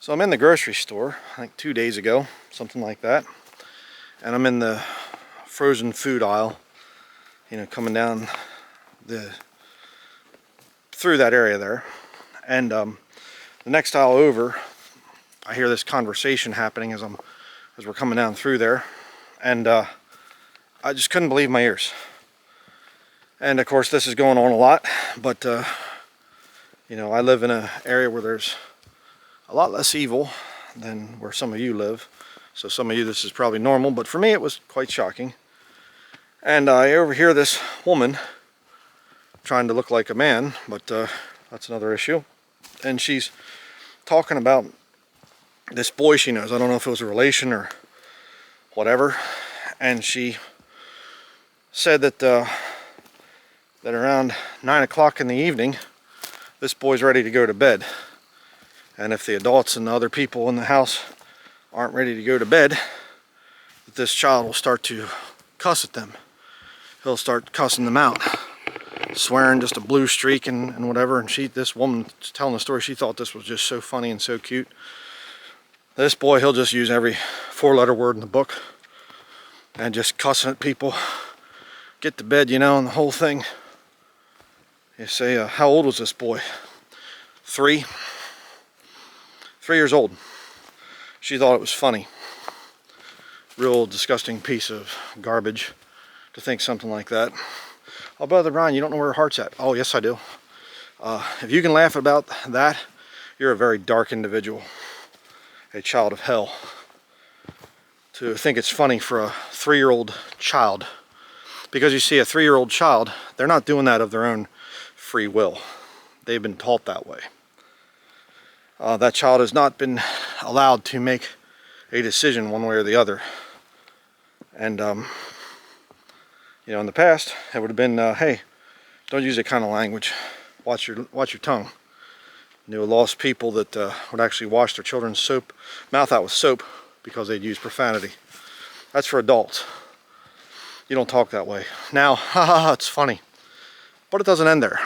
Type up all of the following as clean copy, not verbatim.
So I'm in the grocery store, I think 2 days ago, something like that. And I'm in the frozen food aisle, coming down through that area there. And the next aisle over, I hear this conversation happening as we're coming down through there. And I just couldn't believe my ears. And of course this is going on a lot, but I live in an area where there's a lot less evil than where some of you live. So some of you, this is probably normal, but for me it was quite shocking. And I overhear this woman trying to look like a man, but that's another issue. And she's talking about this boy she knows. I don't know if it was a relation or whatever. And she said that that around 9 o'clock in the evening, this boy's ready to go to bed. And if the adults and the other people in the house aren't ready to go to bed, that this child will start to cuss at them. He'll start cussing them out, swearing just a blue streak and whatever. And this woman telling the story, she thought this was just so funny and so cute. This boy, he'll just use every 4-letter word in the book and just cussing at people. Get to bed, and the whole thing. You say, how old was this boy? 3 years old. She thought it was funny. Real disgusting piece of garbage to think something like that. Oh, Brother Brian, you don't know where her heart's at. Oh, yes I do. If you can laugh about that, you're a very dark individual. A child of hell. To think it's funny for a 3-year-old child. Because you see, a 3-year-old child, they're not doing that of their own free will. They've been taught that way. That child has not been allowed to make a decision one way or the other. And, in the past, it would have been, hey, don't use that kind of language. Watch your tongue. Knew lost people that would actually wash their children's mouth out with soap because they'd use profanity. That's for adults. You don't talk that way. Now, it's funny. But it doesn't end there.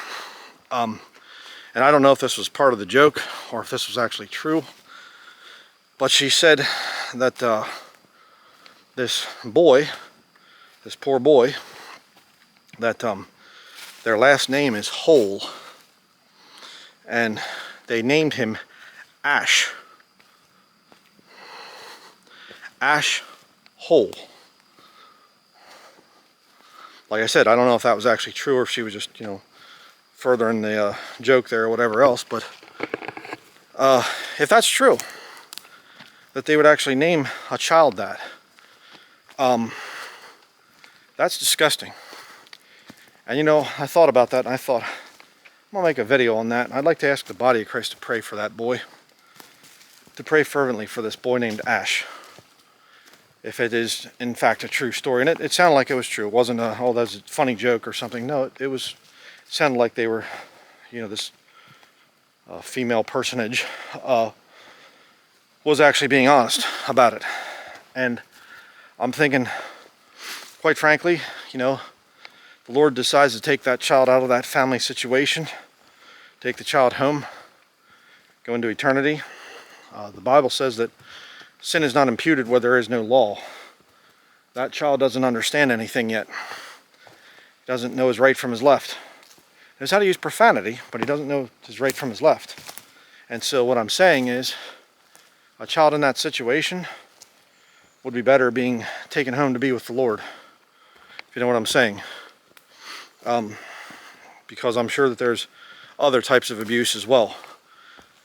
And I don't know if this was part of the joke or if this was actually true. But she said that this poor boy, that their last name is Hole. And they named him Ash. Ash Hole. Like I said, I don't know if that was actually true or if she was just, furthering the joke there or whatever else. But if that's true, that they would actually name a child that, that's disgusting. And I thought about that and I thought, I'm going to make a video on that. And I'd like to ask the body of Christ to pray for that boy. To pray fervently for this boy named Ash. If it is in fact a true story. And it sounded like it was true. It wasn't that's a funny joke or something. No, it sounded like they were, this female personage was actually being honest about it. And I'm thinking, quite frankly, the Lord decides to take that child out of that family situation, take the child home, go into eternity. The Bible says that sin is not imputed where there is no law. That child doesn't understand anything yet. He doesn't know his right from his left. He knows how to use profanity, but he doesn't know his right from his left. And so what I'm saying is, a child in that situation would be better being taken home to be with the Lord. If you know what I'm saying. Because I'm sure that there's other types of abuse as well.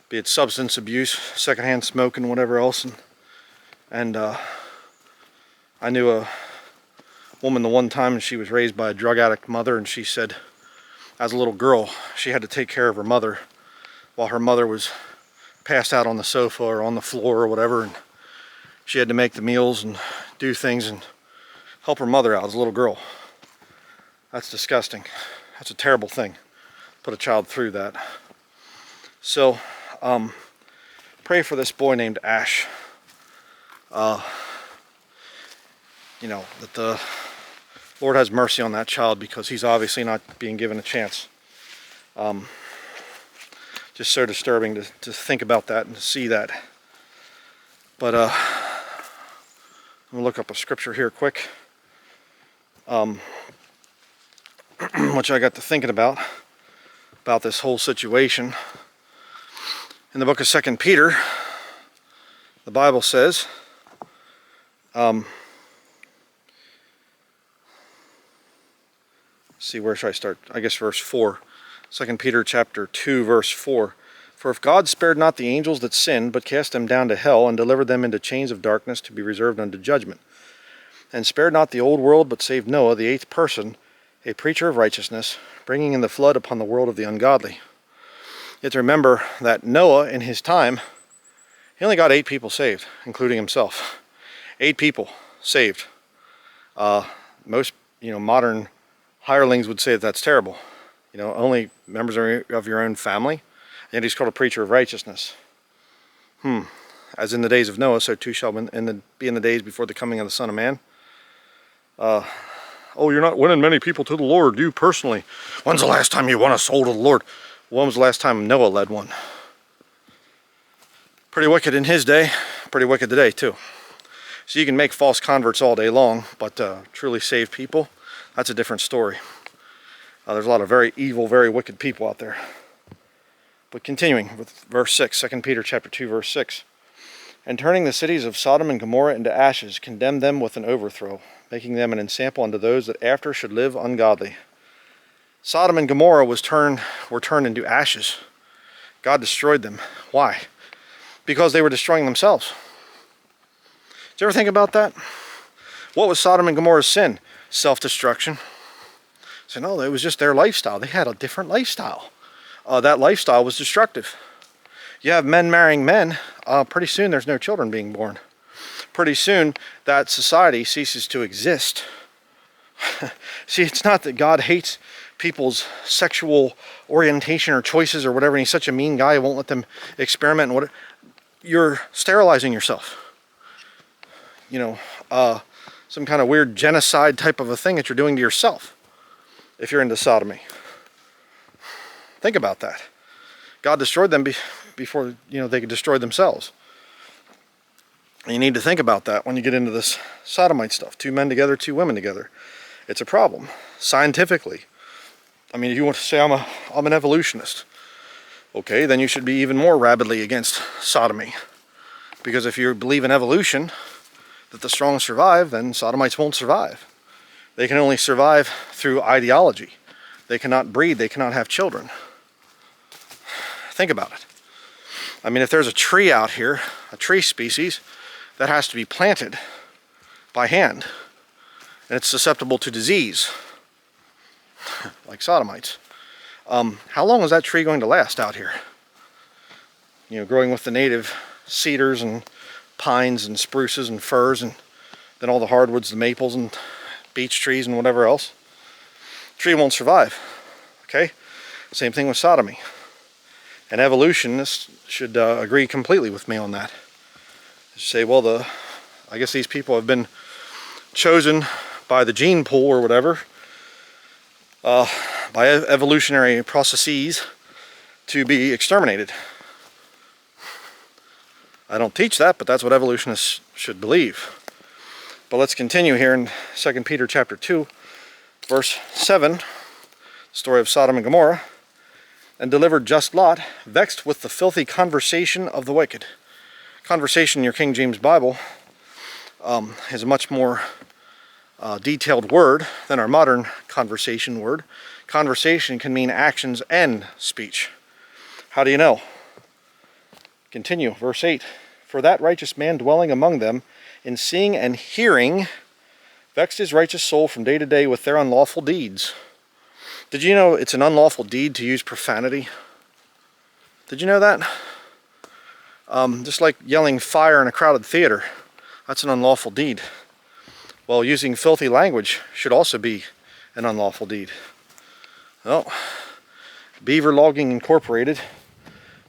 Be it substance abuse, secondhand smoke, and whatever else. And I knew a woman the one time, and she was raised by a drug addict mother, and she said, as a little girl, she had to take care of her mother while her mother was passed out on the sofa or on the floor or whatever, and she had to make the meals and do things and help her mother out as a little girl. That's disgusting. That's a terrible thing. Put a child through that. So, pray for this boy named Ash. That the Lord has mercy on that child because he's obviously not being given a chance. Just so disturbing to think about that and to see that. But I'm going to look up a scripture here quick, which I got to thinking about this whole situation. In the book of 2 Peter, the Bible says, see, where should I start? I guess verse 4. 2 Peter chapter 2, verse 4. For if God spared not the angels that sinned, but cast them down to hell, and delivered them into chains of darkness to be reserved unto judgment, and spared not the old world, but saved Noah, the eighth person, a preacher of righteousness, bringing in the flood upon the world of the ungodly. You have to remember that Noah, in his time, he only got 8 people saved, including himself. 8 people saved. Most, modern hirelings would say that that's terrible. Only members of your own family. And he's called a preacher of righteousness. As in the days of Noah, so too shall be in the days before the coming of the Son of Man. Oh, you're not winning many people to the Lord, you personally. When's the last time you won a soul to the Lord? When was the last time Noah led one? Pretty wicked in his day, pretty wicked today too. So you can make false converts all day long, but truly saved people, that's a different story. There's a lot of very evil, very wicked people out there. But continuing with verse 6, 2 Peter chapter 2, verse 6. And turning the cities of Sodom and Gomorrah into ashes, condemned them with an overthrow, making them an ensample unto those that after should live ungodly. Sodom and Gomorrah were turned into ashes. God destroyed them. Why? Because they were destroying themselves. Did you ever think about that? What was Sodom and Gomorrah's sin? Self-destruction. So no, it was just their lifestyle. They had a different lifestyle. That lifestyle was destructive. You have men marrying men, pretty soon there's no children being born. Pretty soon that society ceases to exist. See, it's not that God hates people's sexual orientation or choices or whatever, and he's such a mean guy, he won't let them experiment and whatever. You're sterilizing yourself. Some kind of weird genocide type of a thing that you're doing to yourself if you're into sodomy. Think about that. God destroyed them before they could destroy themselves. And you need to think about that when you get into this sodomite stuff. 2 men together, 2 women together. It's a problem, scientifically. I mean, if you want to say I'm an evolutionist, okay, then you should be even more rabidly against sodomy. Because if you believe in evolution, that the strong survive, then sodomites won't survive. They can only survive through ideology. They cannot breed, they cannot have children. Think about it. I mean, if there's a tree out here, a tree species, that has to be planted by hand, and it's susceptible to disease, like sodomites. How long is that tree going to last out here? Growing with the native cedars and pines and spruces and firs, and then all the hardwoods, the maples and beech trees and whatever else. The tree won't survive. Okay? Same thing with sodomy. And evolutionists should agree completely with me on that. They say, well, I guess these people have been chosen by the gene pool or whatever, by evolutionary processes to be exterminated. I don't teach that, but that's what evolutionists should believe. But let's continue here in 2 Peter chapter 2, verse 7, the story of Sodom and Gomorrah. And delivered just Lot, vexed with the filthy conversation of the wicked. Conversation in your King James Bible is a much more detailed word than our modern conversation word. Conversation can mean actions and speech. How do you know? Continue, verse 8. For that righteous man dwelling among them, in seeing and hearing, vexed his righteous soul from day to day with their unlawful deeds. Did you know it's an unlawful deed to use profanity? Did you know that? Just like yelling fire in a crowded theater, that's an unlawful deed. Well, using filthy language should also be an unlawful deed. Well, Beaver Logging Incorporated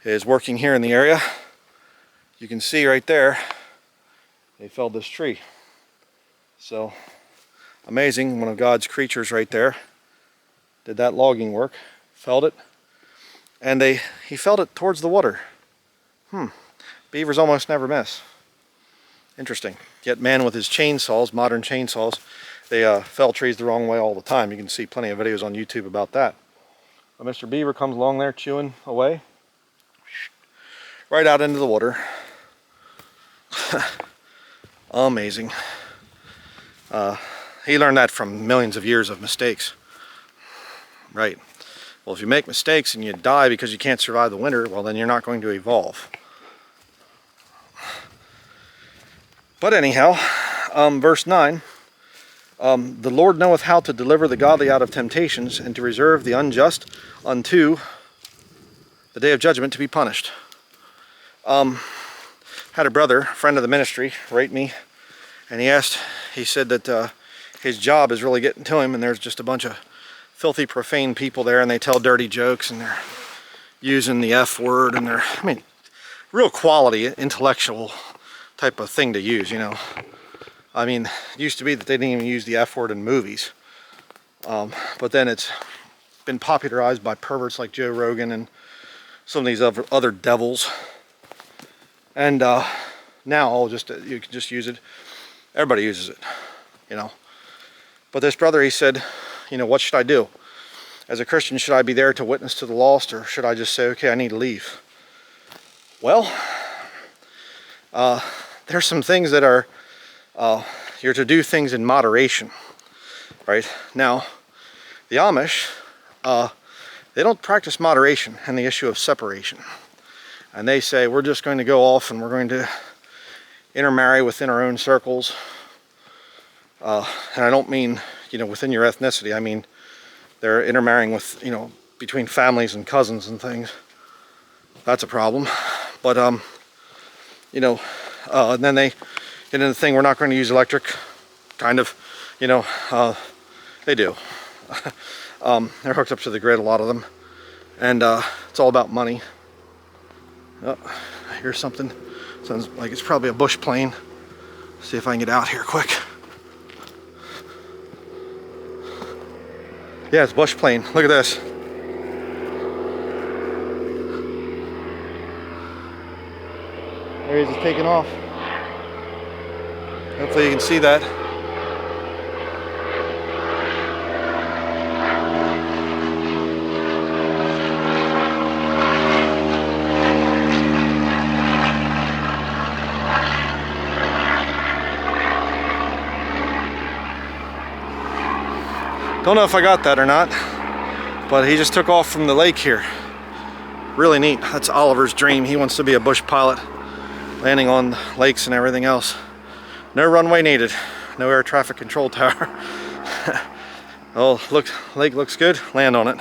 is working here in the area. You can see right there, they felled this tree. So, amazing, one of God's creatures right there did that logging work, felled it, and he felled it towards the water. Beavers almost never miss. Interesting. Yet man with his chainsaws, modern chainsaws, they fell trees the wrong way all the time. You can see plenty of videos on YouTube about that. But Mr. Beaver comes along there chewing away, right out into the water. Amazing. He learned that from millions of years of mistakes. Right. Well, if you make mistakes and you die because you can't survive the winter, well, then you're not going to evolve. But anyhow, verse 9, the Lord knoweth how to deliver the godly out of temptations, and to reserve the unjust unto the day of judgment to be punished. Had a brother, friend of the ministry, write me, and he said that his job is really getting to him, and there's just a bunch of filthy, profane people there, and they tell dirty jokes, and they're using the F word, and they're, I mean, real quality, intellectual type of thing to use, you know. I mean, it used to be that they didn't even use the F word in movies, but then it's been popularized by perverts like Joe Rogan and some of these other devils, and now you can just use it. Everybody uses it, you know. But this brother, he said, you know, what should I do? As a Christian, should I be there to witness to the lost, or should I just say, okay, I need to leave? Well, there's some things that are, you're to do things in moderation, right? Now, the Amish, they don't practice moderation and the issue of separation. And they say, we're just going to go off and we're going to intermarry within our own circles. And I don't mean, you know, within your ethnicity. I mean, they're intermarrying with, you know, between families and cousins and things. That's a problem. But, you know, and then they get into the thing, we're not going to use electric, kind of, you know, they do. They're hooked up to the grid, a lot of them. And it's all about money. Oh, I hear something. Sounds like it's probably a bush plane. See if I can get out here quick. Yeah, it's a bush plane. Look at this. There he is, taking off. Hopefully you can see that. Don't know if I got that or not, but he just took off from the lake here. Really neat. That's Oliver's dream. He wants to be a bush pilot, landing on lakes and everything else. No runway needed. No air traffic control tower. Oh, look, lake looks good. Land on it.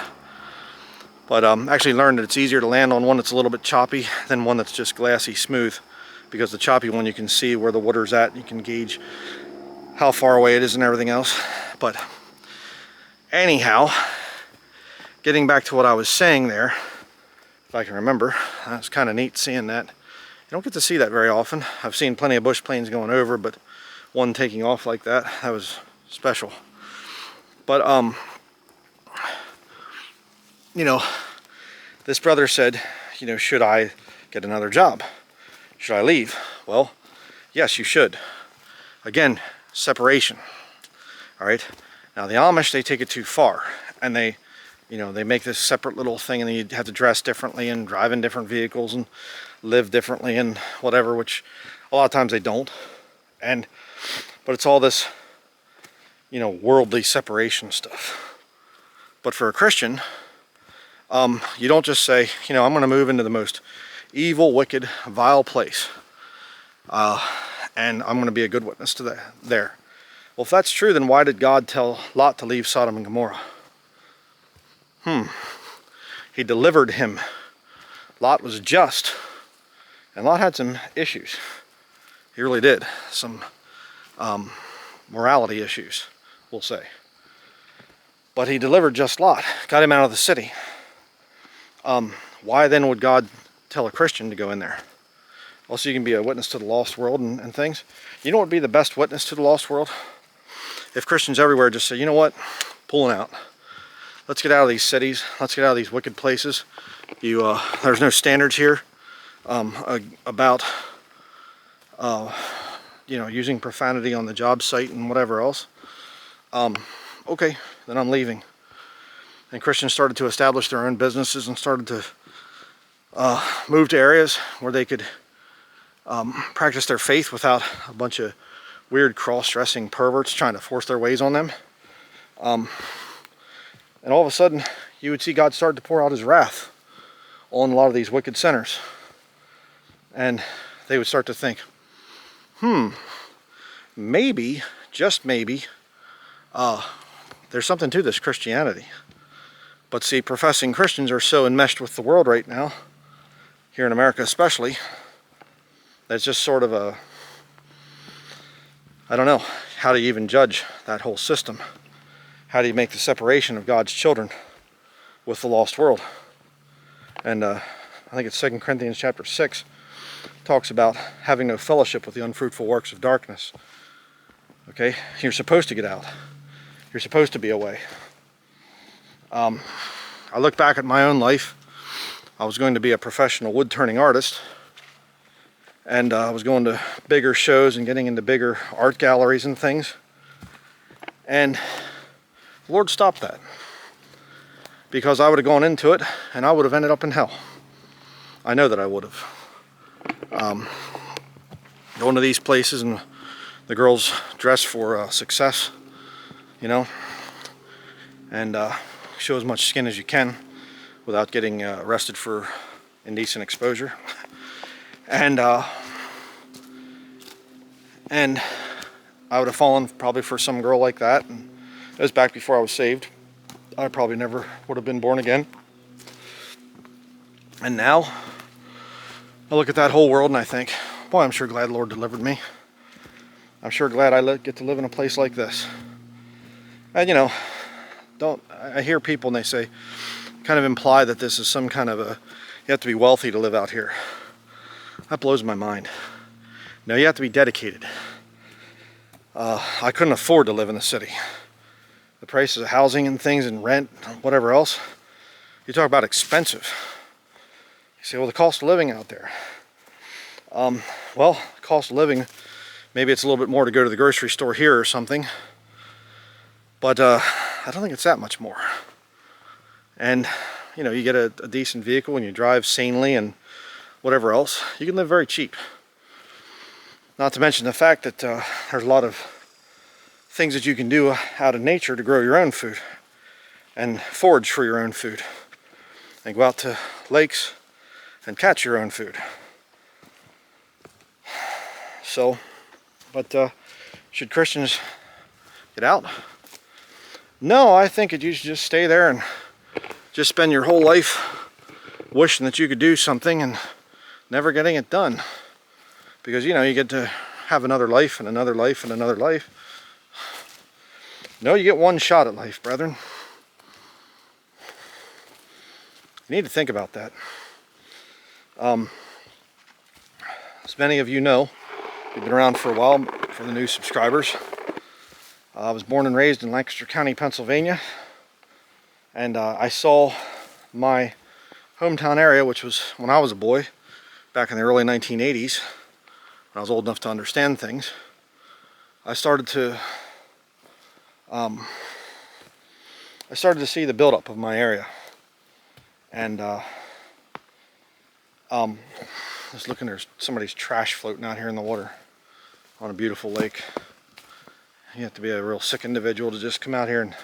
But actually learned that it's easier to land on one that's a little bit choppy than one that's just glassy smooth, because the choppy one you can see where the water's at. You can gauge how far away it is and everything else. But anyhow, getting back to what I was saying there, if I can remember, it's kind of neat seeing that. You don't get to see that very often. I've seen plenty of bush planes going over, but one taking off like that, that was special. But, you know, this brother said, you know, should I get another job? Should I leave? Well, yes, you should. Again, separation. All right. Now the Amish, they take it too far, and they, you know, they make this separate little thing, and you have to dress differently and drive in different vehicles and live differently and whatever, which a lot of times they don't. But it's all this, you know, worldly separation stuff. But for a Christian, you don't just say, you know, I'm going to move into the most evil, wicked, vile place, and I'm going to be a good witness to that there. Well, if that's true, then why did God tell Lot to leave Sodom and Gomorrah? He delivered him. Lot was just. And Lot had some issues. He really did. Some morality issues, we'll say. But he delivered just Lot. Got him out of the city. Why then would God tell a Christian to go in there? Well, so you can be a witness to the lost world and things. You know what would be the best witness to the lost world? If Christians everywhere just say, you know what, pulling out. Let's get out of these cities. Let's get out of these wicked places. There's no standards here about using profanity on the job site and whatever else. Okay, then I'm leaving. And Christians started to establish their own businesses and started to move to areas where they could practice their faith without a bunch of weird cross-dressing perverts trying to force their ways on them. And all of a sudden, you would see God start to pour out his wrath on a lot of these wicked sinners. And they would start to think, maybe, just maybe, there's something to this Christianity. But see, professing Christians are so enmeshed with the world right now, here in America especially, that it's just sort of a, I don't know, how do you even judge that whole system? How do you make the separation of God's children with the lost world? And I think it's 2 Corinthians chapter 6 talks about having no fellowship with the unfruitful works of darkness. Okay, you're supposed to get out. You're supposed to be away. I look back at my own life. I was going to be a professional wood turning artist, and I was going to bigger shows and getting into bigger art galleries and things, and the Lord stopped that, because I would have gone into it and I would have ended up in hell. I know that I would have. Going to these places and the girls dress for success, and show as much skin as you can without getting arrested for indecent exposure. And I would have fallen probably for some girl like that. And it was back before I was saved. I probably never would have been born again. And now I look at that whole world and I think, boy, I'm sure glad the Lord delivered me. I'm sure glad I get to live in a place like this. And I hear people and they say, kind of imply that this is some kind of you have to be wealthy to live out here. That blows my mind. No, you have to be dedicated. I couldn't afford to live in the city. The prices of housing and things and rent, whatever else, you talk about expensive. You say, well, the cost of living out there. Well, cost of living, maybe it's a little bit more to go to the grocery store here or something. But I don't think it's that much more. And, you get a decent vehicle and you drive sanely and whatever else, you can live very cheap. Not to mention the fact that there's a lot of things that you can do out of nature to grow your own food and forage for your own food. And go out to lakes and catch your own food. So, but should Christians get out? No, I think you should just stay there and just spend your whole life wishing that you could do something and never getting it done. Because, you get to have another life and another life and another life. No, you get one shot at life, brethren. You need to think about that. As many of you know, you've been around for a while, for the new subscribers. I was born and raised in Lancaster County, Pennsylvania, and I saw my hometown area, which was when I was a boy, back in the early 1980s, when I was old enough to understand things. I started to see the buildup of my area, and just looking, there's somebody's trash floating out here in the water on a beautiful lake. You have to be a real sick individual to just come out here and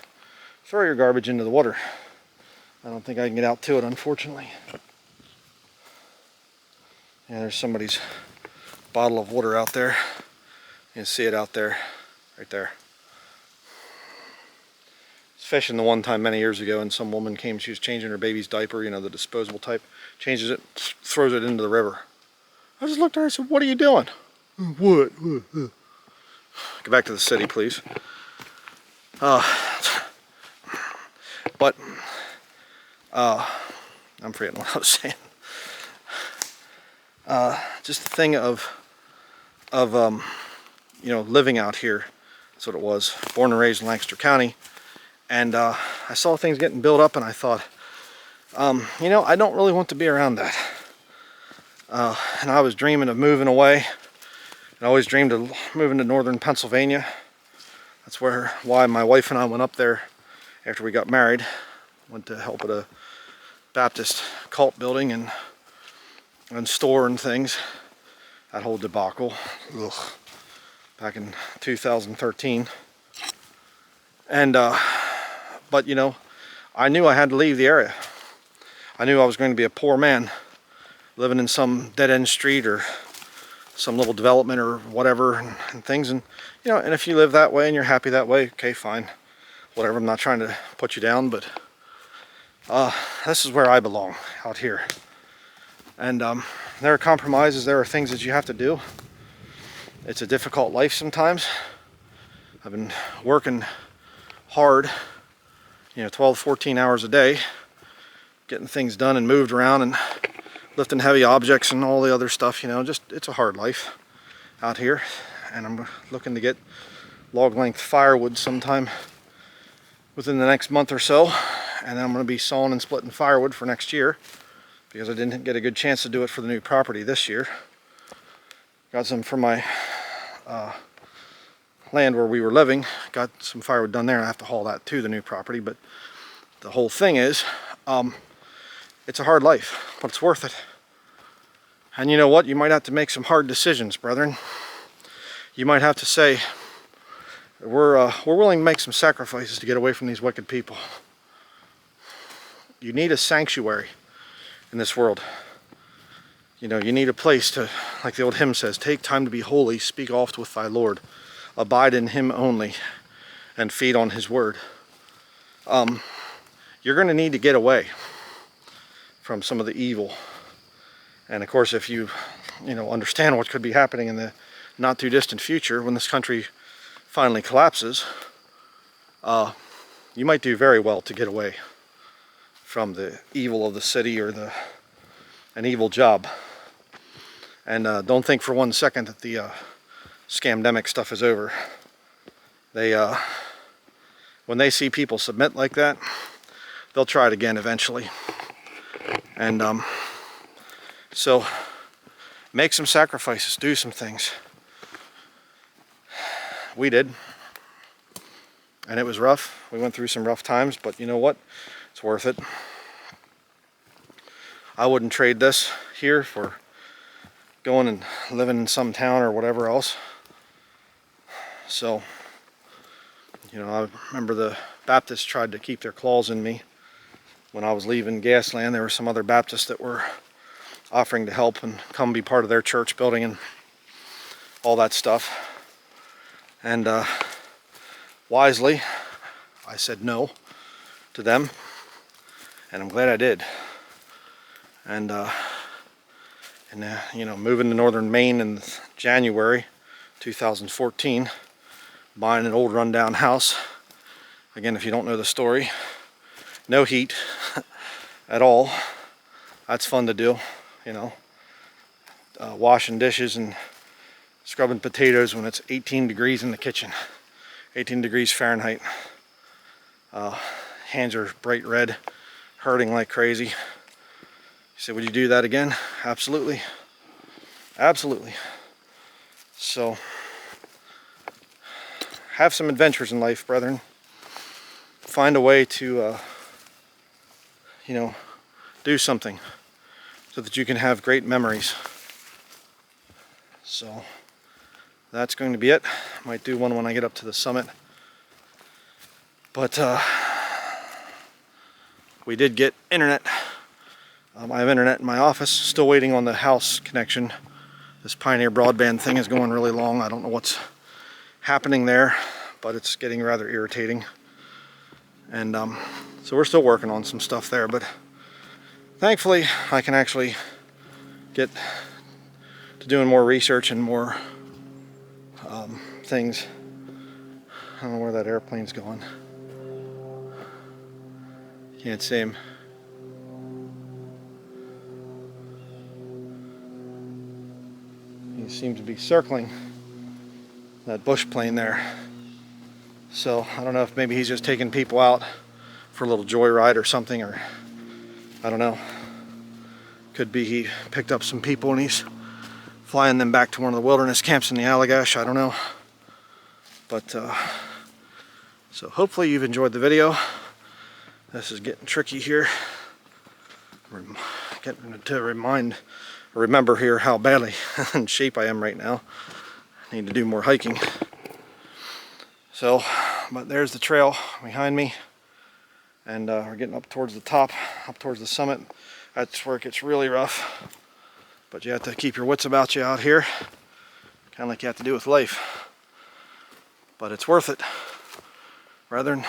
throw your garbage into the water. I don't think I can get out to it, unfortunately. Yeah, there's somebody's bottle of water out there. You can see it out there, right there. I was fishing the one time many years ago, and some woman came, she was changing her baby's diaper, the disposable type, changes it, throws it into the river. I just looked at her and said, what are you doing? What? Get back to the city, please. But I'm forgetting what I was saying. Just the thing of living out here. That's what it was. Born and raised in Lancaster County, and I saw things getting built up, and I thought, I don't really want to be around that. And I was dreaming of moving away I always dreamed of moving to northern Pennsylvania. That's why my wife and I went up there after we got married. Went to help at a Baptist cult building and store and things. That whole debacle. Ugh. Back in 2013. And but you know, I knew I had to leave the area. I knew I was going to be a poor man living in some dead-end street or some little development or whatever and things. And you know, and if you live that way and you're happy that way, okay, fine, whatever. I'm not trying to put you down, but this is where I belong, out here. And there are compromises, there are things that you have to do. It's a difficult life sometimes. I've been working hard, you know, 12, 14 hours a day, getting things done and moved around and lifting heavy objects and all the other stuff, you know. Just, it's a hard life out here. And I'm looking to get log length firewood sometime within the next month or so. And then I'm going to be sawing and splitting firewood for next year, because I didn't get a good chance to do it for the new property this year. Got some from my land where we were living. Got some firewood done there, and I have to haul that to the new property. But the whole thing is, it's a hard life, but it's worth it. And you know what? You might have to make some hard decisions, brethren. You might have to say, we're willing to make some sacrifices to get away from these wicked people. You need a sanctuary in this world. You know, you need a place to, like the old hymn says, take time to be holy, speak oft with thy Lord, abide in him only, and feed on his word. You're going to need to get away from some of the evil. And of course, if you understand what could be happening in the not too distant future when this country finally collapses, you might do very well to get away from the evil of the city or an evil job. And don't think for 1 second that the scamdemic stuff is over. When they see people submit like that, they'll try it again eventually. And so make some sacrifices, do some things. We did, and it was rough. We went through some rough times, but you know what? It's worth it. I wouldn't trade this here for going and living in some town or whatever else. So, you know, I remember the Baptists tried to keep their claws in me when I was leaving Gasland. There were some other Baptists that were offering to help and come be part of their church building and all that stuff. And wisely, I said no to them, and I'm glad I did. And you know, moving to northern Maine in January 2014, buying an old rundown house. Again, if you don't know the story, no heat at all. That's fun to do, you know. Washing dishes and scrubbing potatoes when it's 18 degrees in the kitchen, 18 degrees Fahrenheit. Hands are bright red, hurting like crazy. You say, would you do that again? Absolutely. Absolutely. So, have some adventures in life, brethren. Find a way to, you know, do something so that you can have great memories. So, that's going to be it. Might do one when I get up to the summit. But we did get internet. I have internet in my office. Still waiting on the house connection. This Pioneer broadband thing is going really long. I don't know what's happening there, but it's getting rather irritating. And so we're still working on some stuff there. But thankfully, I can actually get to doing more research and more things. I don't know where that airplane's going. Can't see him. He seems to be circling that bush plane there. So I don't know if maybe he's just taking people out for a little joyride or something, or I don't know. Could be he picked up some people and he's flying them back to one of the wilderness camps in the Allagash, I don't know. But so hopefully you've enjoyed the video. This is getting tricky here. Getting to remember here how badly in shape I am right now. I need to do more hiking. So, but there's the trail behind me, and we're getting up towards the top, up towards the summit. That's where it gets really rough, but you have to keep your wits about you out here, kind of like you have to do with life. But it's worth it. Brethren,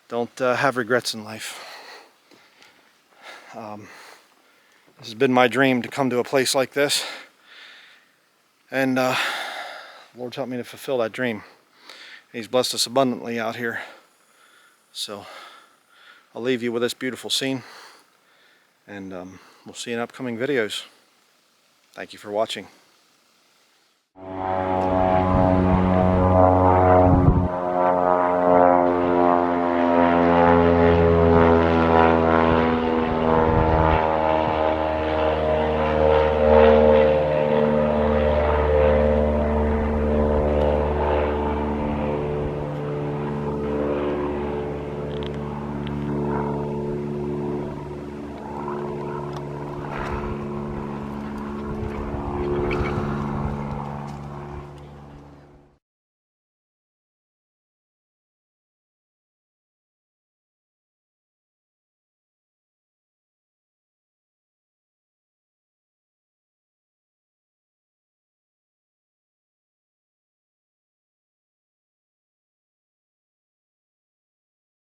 don't have regrets in life. This has been my dream to come to a place like this, and the Lord's helped me to fulfill that dream. He's blessed us abundantly out here. So I'll leave you with this beautiful scene, and we'll see you in upcoming videos. Thank you for watching.